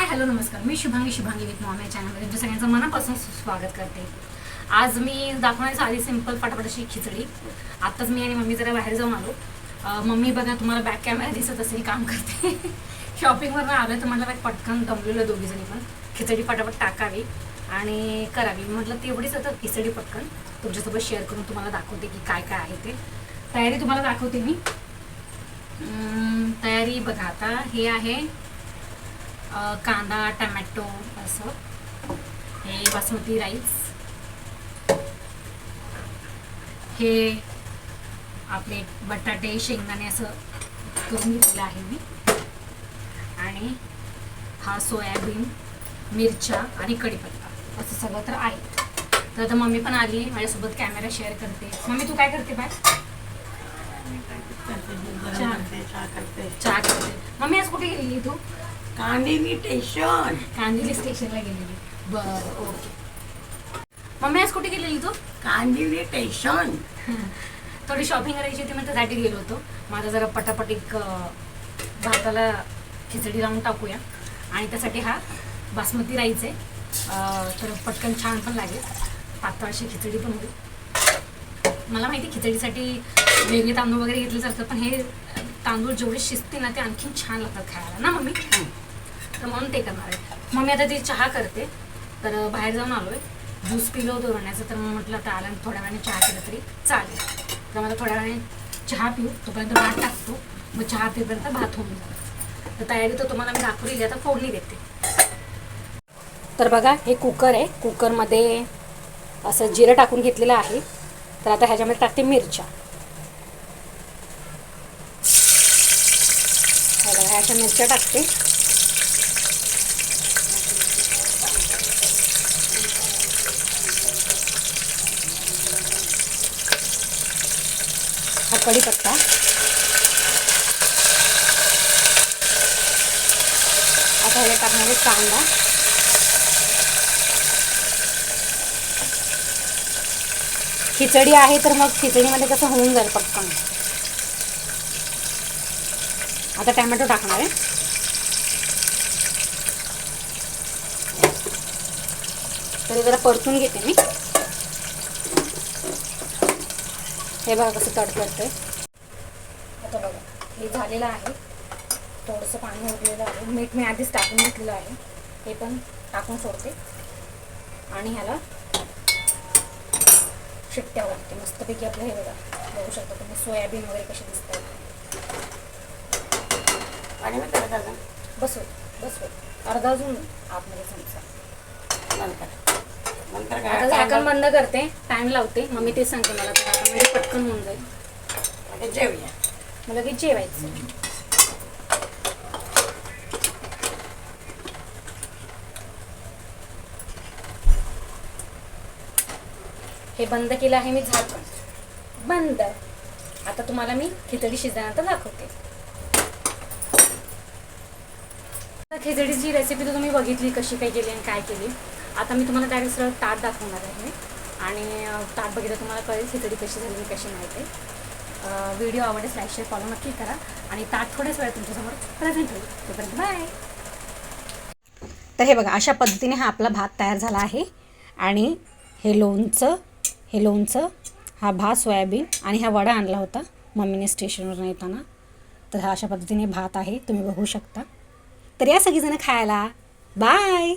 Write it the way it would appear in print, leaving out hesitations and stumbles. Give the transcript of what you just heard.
Hi hello नमस्कार, मी Shubhangi with Maugham या चॅनलमध्ये तुमच्या सगळ्यांचं मनापासून स्वागत करते. आज मी दाखवण्याची आधी सिंपल फटाफट अशी खिचडी. आत्ताच मी आणि मम्मी जरा बाहेर जाऊन आलो. मम्मी बघा, तुम्हाला बॅक कॅमेरा दिसत असेल, काम करते. शॉपिंगवरून आलं तर मला पटकन दमलेलं दोघीजणी, पण खिचडी फटाफट टाकावी आणि करावी म्हटलं. तेवढीच आता खिचडी पटकन तुमच्यासोबत शेअर करून तुम्हाला दाखवते की काय काय आहे ते. तयारी तुम्हाला दाखवते मी. तयारी बघा, आता हे आहे कांदा टमॅटो, असं हे बासमती राईस, हे आपले बटाटे शेंगदाणे असं करून घेतलेलं आहे मी, आणि हा सोयाबीन, मिरच्या आणि कढीपत्ता असं सगळं तर आहे. तर आता मम्मी पण आली माझ्यासोबत, कॅमेरा शेअर करते. मम्मी तू काय करते बाय? चहा करते. मम्मी आज कुठे गेलेली तू? कांदिवली स्टेशनला गेलेली. बरं, ओके. मम्मी आज कुठे गेलेली तू? कांदिवली स्टेशन. थोडी शॉपिंग करायची होती, मग त्यासाठी गेलो होतो. माझा जरा पटापट एक भाताला खिचडी लावून टाकूया, आणि त्यासाठी हा बासमती राईस आहे. तर पटकन छान पण लागेल, पातळ अशी खिचडी पण होईल. मला माहिती खिचडीसाठी वेगळे तांदूळ वगैरे घेतले जातात, पण हे तांदूळ जेवढे शिजते ना ते आणखीन छान लागतात खायला ना मम्मी. तर म्हणून ते करणार आहे. मम्मी आता ती चहा करते. तर बाहेर जाऊन आलोय, ज्यूस पिलो होतो रण्याचं, तर मग म्हटलं आता आला थोड्या वेळाने चहा केलं तरी चालेल. तर मला थोड्या वेळाने चहा पिऊ, तोपर्यंत भात टाकतो, मग चहा पिऊपर्यंत भात होऊन जातो. तर तयारी तर तुम्हाला मी दाखवली, आता फोडणी देते. तर बघा, हे कुकर आहे. कुकरमध्ये असं जिरं टाकून घेतलेलं आहे. तर आता ह्याच्यामध्ये टाकते मिरच्या. ह्याच्या मिरच्या टाकते. हा कढीपत्ता, आता ह्याला टाकणार आहे कांदा, खिचडी आहे तर मग खिचडीमध्ये कसं होऊन जाईल पटकन. आता टॅमॅटो टाकणार आहे. तरी जरा परतून घेते मी. हे बघा कसं तडतडतंय. आता बघा, हे झालेलं आहे. थोडंसं पाणी उरलेलं आहे. मीठ मी आधीच टाकून घेतलेलं आहे, हे पण टाकून सोडते. आणि ह्याला शिट्ट्या वाटते मस्तपैकी. आपलं हे बघा, बघू शकता तुम्ही सोयाबीन वगैरे कसे दिसतात. बसव अर्धा अजून आतमध्ये चमचा. आता झाकण बंद करते, टाइम लावते. मग मी तेच सांगते, मला तर म्हणजे पटकन होऊन जाईल. जेवूया, मला लगेच जेवायचं. हे बंद केलं आहे मी, झाकण बंद. आता तुम्हाला मी खिचडी शिजल्यानंतर दाखवते. खिचडीची रेसिपी तर तुम्ही बघितली कशी काय केली आणि काय केली. आता मी तुम्हाला डायरेक्ट सरळ ताट दाखवणार आहे, आणि ताट बघितलं तुम्हाला कळेल खिचडी कशी झाली कशी नाही ते. व्हिडिओ आवडल्यास लाईक शेअर फॉलो नक्की करा, आणि ताट थोड्याच वेळ तुमच्यासमोर प्रेझेंट होईल. तोपर्यंत बाय. तर हे बघा, अशा पद्धतीने हा आपला भात तयार झाला आहे. आणि हे लोणचं, हा भात सोयाबीन, आणि हा वडा आणला होता मम्मीने स्टेशनवरून येताना. तर हा अशा पद्धतीने भात आहे, तुम्ही बघू शकता. तर या सगळीजणं खायला. बाय.